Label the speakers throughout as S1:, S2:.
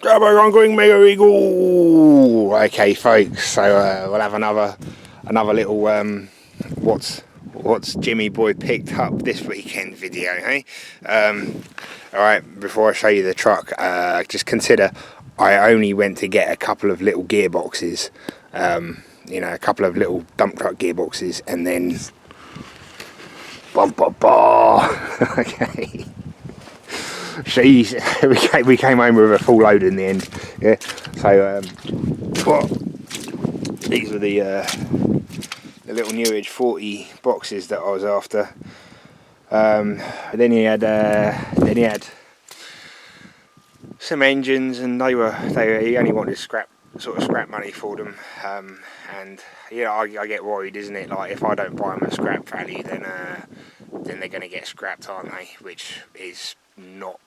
S1: I'm going Mega Eagle. Okay, folks. So we'll have another little what's Jimmy Boy picked up this weekend video, hey? All right. Before I show you the truck, just consider I only went to get a couple of little gearboxes. You know, a couple of little dump truck gearboxes, and then okay. Jeez, we came home with a full load in the end. Yeah. So these were the little New Age 40 boxes that I was after. Then he had some engines, and he only wanted scrap money for them. And yeah, I get worried, isn't it? Like, if I don't buy them at scrap value, then they're going to get scrapped, aren't they? Which is not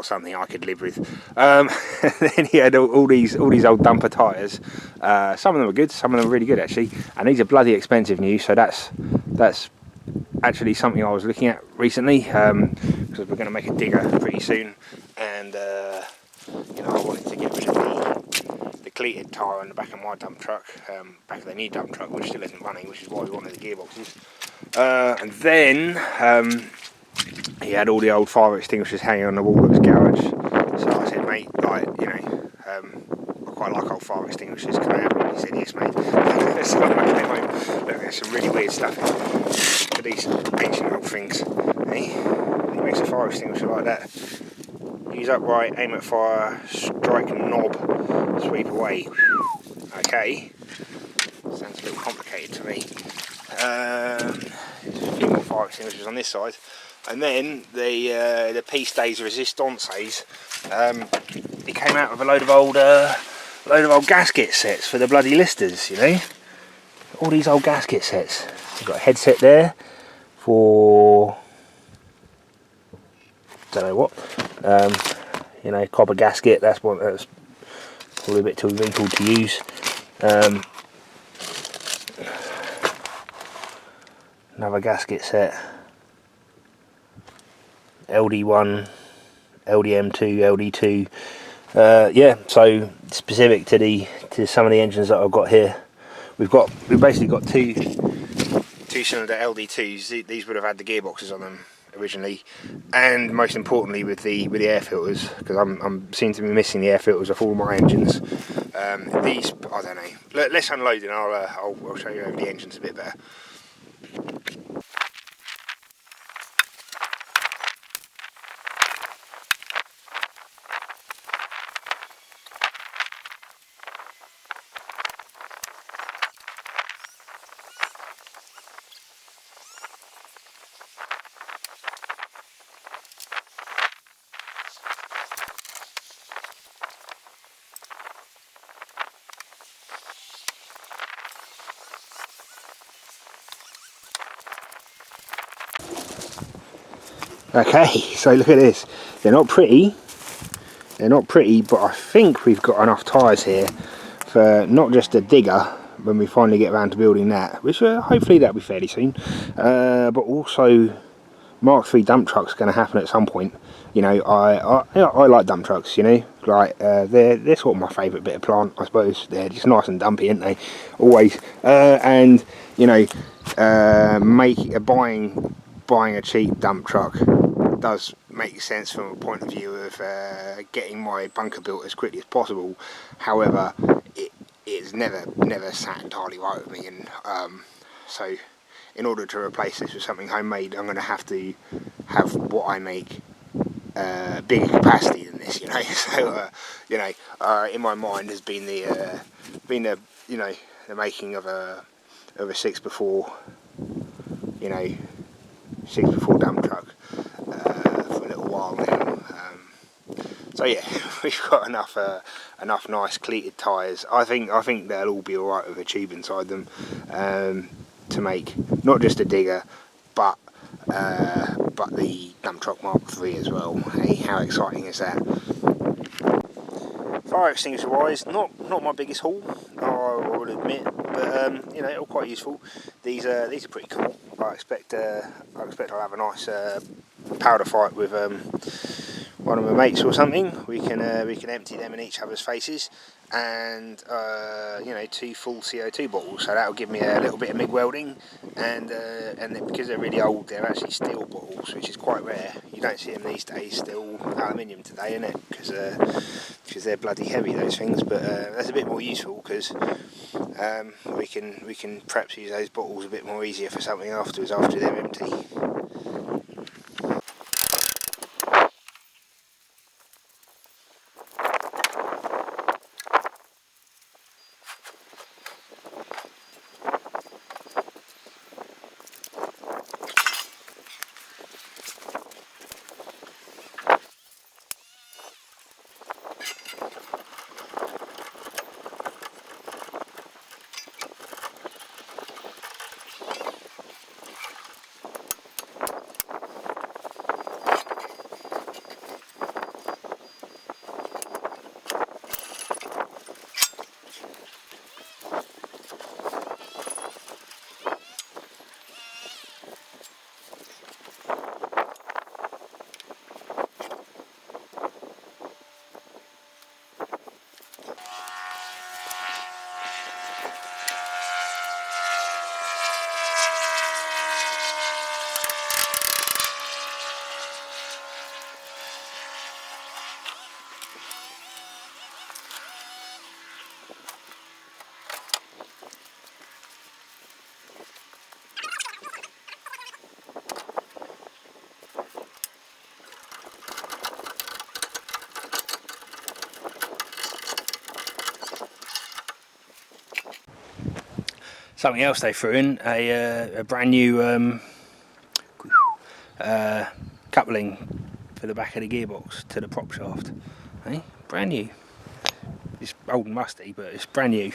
S1: something I could live with. Then he had all these old dumper tyres. Some of them were good, some of them were really good actually, and these are bloody expensive new. So that's actually something I was looking at recently, because we're going to make a digger pretty soon, and you know, I wanted to get rid of the cleated tyre on the back of my dump truck, back of the new dump truck, which still isn't running, which is why we wanted the gearboxes. And then he had all the old fire extinguishers hanging on the wall of his garage. So I said, mate, like, you know, I quite like old fire extinguishers. Can I have one? He said, yes, mate. So I came home. Look, there's some really weird stuff for these ancient old things. Hey? He makes a fire extinguisher like that. Use upright, aim at fire, strike knob, sweep away. Okay. Sounds a little complicated to me. There's a few more fire extinguishers on this side. And then the Peace Days Resistances, it came out with a load of old gasket sets for the bloody listers, you know. All these old gasket sets. You've got a headset there for don't know what. You know, copper gasket. That's probably a bit too wrinkled to use. Another gasket set. LD1, LDM2, LD2. Yeah, so specific to some of the engines that I've got here, we've basically got two cylinder LD2s. These would have had the gearboxes on them originally, and most importantly with the air filters, because I'm seem to be missing the air filters of all my engines. These, I don't know. Let's unload and I'll show you over the engines a bit better. Okay, so look at this. They're not pretty, but I think we've got enough tyres here for not just a digger when we finally get around to building that, which hopefully that'll be fairly soon, but also Mark III dump trucks going to happen at some point. You know, I like dump trucks, you know, like they're sort of my favourite bit of plant, I suppose. They're just nice and dumpy, aren't they? Always. And you know, buying a cheap dump truck does make sense from a point of view of getting my bunker built as quickly as possible. However, it's never sat entirely right with me, and so in order to replace this with something homemade, I'm going to have what I make bigger capacity than this, you know. So you know, in my mind has been the you know, the making of a 6x4, you know, 6x4 dump truck for a little while now. So yeah, we've got enough nice cleated tyres. I think they'll all be alright with a tube inside them, to make not just a digger, but the dump truck Mark III as well. Hey, how exciting is that? Fire extinguisher wise, not my biggest haul, I would admit, but you know, all quite useful. These are pretty cool. I expect I'll have a nice powder fight with one of my mates or something, we can empty them in each other's faces, and you know, 2 full CO2 bottles. So that'll give me a little bit of MIG welding, and then because they're really old, they're actually steel bottles, which is quite rare. You don't see them these days. They're all aluminium today, isn't it? Because they're bloody heavy, those things. But that's a bit more useful because we can perhaps use those bottles a bit more easier for something afterwards after they're empty. Something else they threw in, a brand new coupling for the back of the gearbox to the prop shaft. Hey, brand new. It's old and musty, but it's brand new.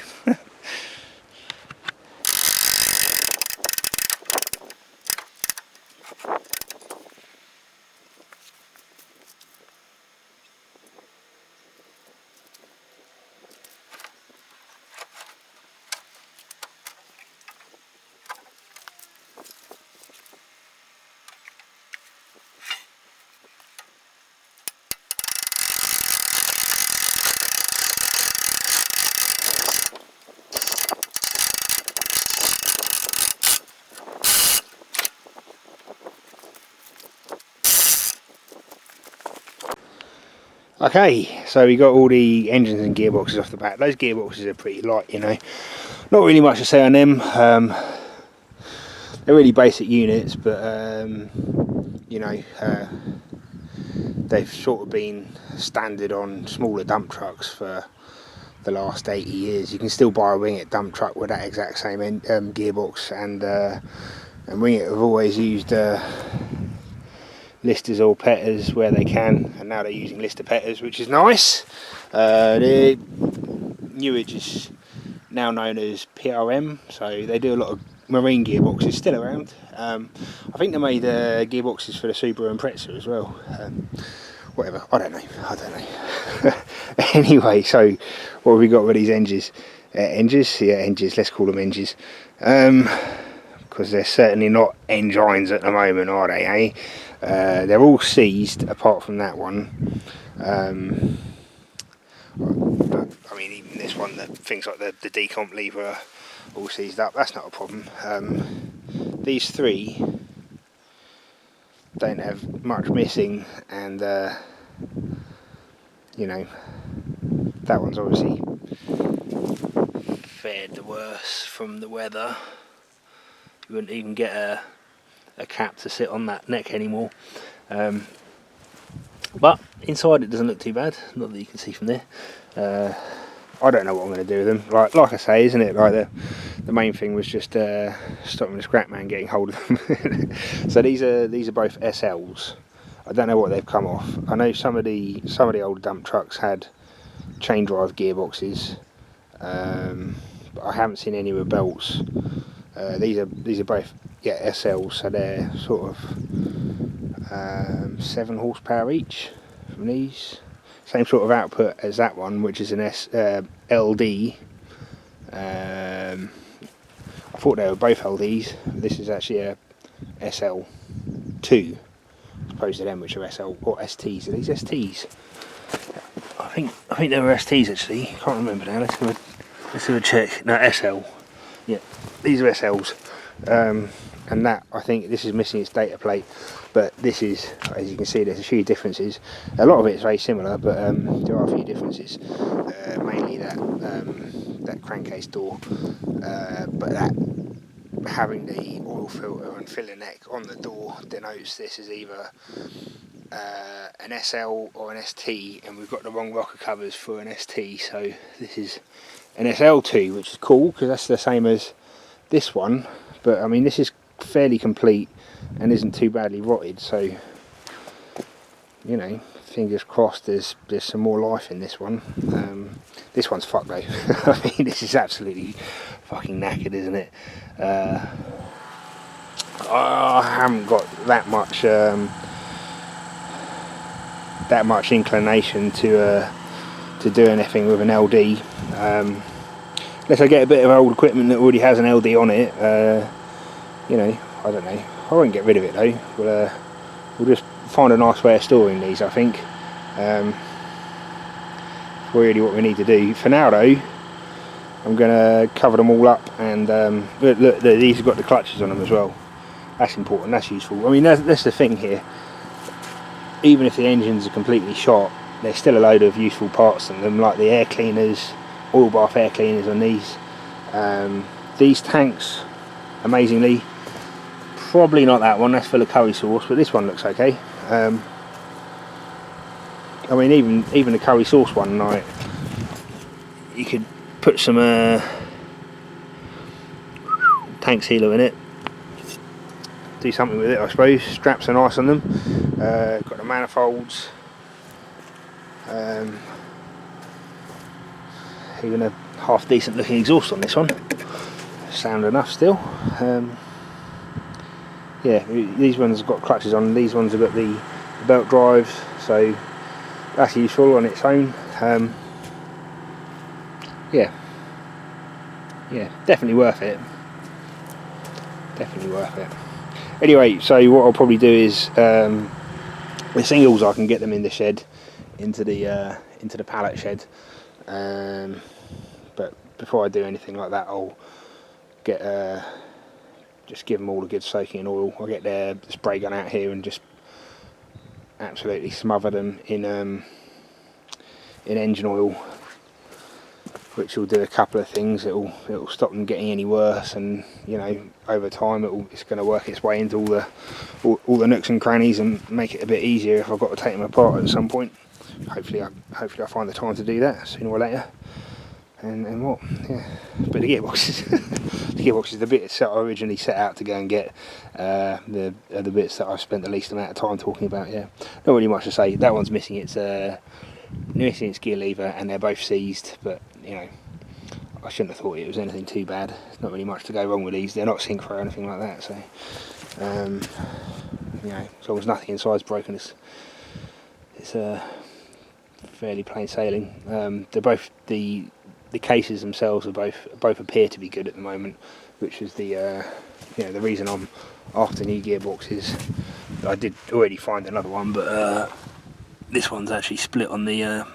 S1: Okay, so we got all the engines and gearboxes off the back. Those gearboxes are pretty light, you know. Not really much to say on them. They're really basic units, but you know, they've sort of been standard on smaller dump trucks for the last 80 years. You can still buy a Wing It dump truck with that exact same gearbox, and Wing It have always used listers or petters where they can, and now they're using lister petters, which is nice. The Newage is now known as PRM, so they do a lot of marine gearboxes still around. I think they made gearboxes for the Subaru and Impreza as well. Whatever, I don't know. Anyway, so what have we got with these engines? Engines, let's call them engines. Because they're certainly not engines at the moment, are they, eh? They're all seized apart from that one. But, I mean, even this one, things like the decomp lever are all seized up. That's not a problem. These three don't have much missing, and you know, that one's obviously fared the worse from the weather. You wouldn't even get a cap to sit on that neck anymore. But inside it doesn't look too bad, not that you can see from there. I don't know what I'm going to do with them. Like I say, isn't it? Like the main thing was just stopping the scrapman getting hold of them. So these are both SLs. I don't know what they've come off. I know some of the old dump trucks had chain drive gearboxes, but I haven't seen any with belts. These are both SLs, so they're sort of 7 horsepower each from these. Same sort of output as that one, which is an LD. I thought they were both LDs. This is actually a SL2, as opposed to them which are SL or STs. Are these STs? I think they were STs actually. Can't remember now. Let's do a check. No, SL. Yeah, these are SLs. And that, I think this is missing its data plate, but this is, as you can see, there's a few differences. A lot of it is very similar, but there are a few differences. Mainly that crankcase door, but that having the oil filter and filler neck on the door denotes this is either an SL or an ST, and we've got the wrong rocker covers for an ST, so this is an SL2, which is cool because that's the same as this one, but I mean this is fairly complete and isn't too badly rotted, so you know, fingers crossed there's some more life in this one. This one's fucked though. I mean, this is absolutely fucking knackered, isn't it? I haven't got that much inclination to do anything with an LD, unless I get a bit of old equipment that already has an LD on it. You know, I don't know. I won't get rid of it though. We'll just find a nice way of storing these, I think. Really what we need to do. For now though, I'm going to cover them all up, and look, these have got the clutches on them as well. That's important, that's useful. I mean, that's the thing here. Even if the engines are completely shot, there's still a load of useful parts in them, like the air cleaners, oil bath air cleaners on these. These tanks, amazingly, probably not that one, that's full of curry sauce, but this one looks okay. I mean, even the curry sauce one, like, you could put some tank sealer in it, do something with it, I suppose. Straps are nice on them. Got the manifolds. Even a half decent looking exhaust on this one. Sound enough still. Yeah, these ones have got clutches on, these ones have got the belt drives, so that's useful on its own. Yeah, definitely worth it. Definitely worth it. Anyway, so what I'll probably do is the singles, I can get them in the shed, into the pallet shed. But before I do anything like that, I'll get just give them all a good soaking in oil. I'll get the spray gun out here and just absolutely smother them in engine oil, which will do a couple of things. It'll stop them getting any worse, and you know, over time it's going to work its way into all the nooks and crannies and make it a bit easier if I've got to take them apart at some point. Hopefully I find the time to do that sooner or later. And what? Yeah, but the gearboxes, the bits that I originally set out to go and get, the bits that I've spent the least amount of time talking about. Yeah, not really much to say. That one's missing its gear lever, and they're both seized. But you know, I shouldn't have thought it was anything too bad. There's not really much to go wrong with these. They're not synchro or anything like that. So, you know, as long as nothing inside's broken, it's fairly plain sailing. They're both the cases themselves are both appear to be good at the moment, which is the the reason I'm after new gearboxes. I did already find another one, but this one's actually split on the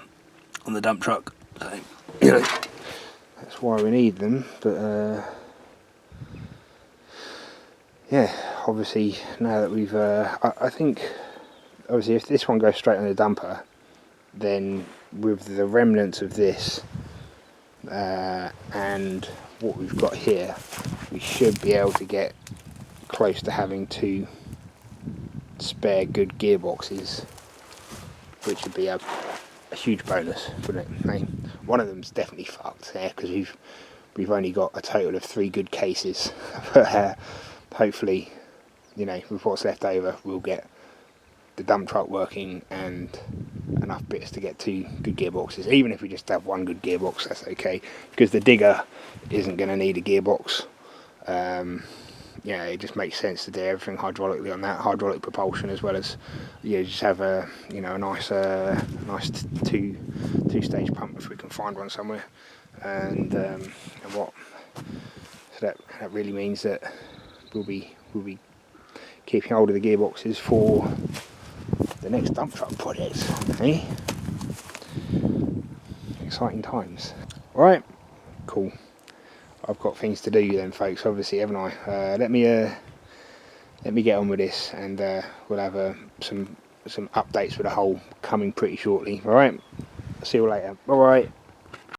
S1: dump truck, so you know, that's why we need them. But yeah, obviously now that we've I think obviously if this one goes straight on the dumper, then with the remnants of this and what we've got here, we should be able to get close to having 2 spare good gearboxes, which would be a huge bonus, wouldn't it? I mean, one of them's definitely fucked there because we've only got a total of 3 good cases. But hopefully, you know, with what's left over, we'll get the dump truck working and enough bits to get 2 good gearboxes. Even if we just have 1 good gearbox, that's okay, because the digger isn't going to need a gearbox. Yeah, it just makes sense to do everything hydraulically on that, hydraulic propulsion, as well as just have a nice 2-stage pump if we can find one somewhere. And what, so that really means that we'll be keeping hold of the gearboxes for the next dump truck project. Eh? Exciting times. Right, cool. I've got things to do then, folks. Obviously, haven't I? Let me get on with this, and we'll have some updates for the hole coming pretty shortly. All right. See you later. All right.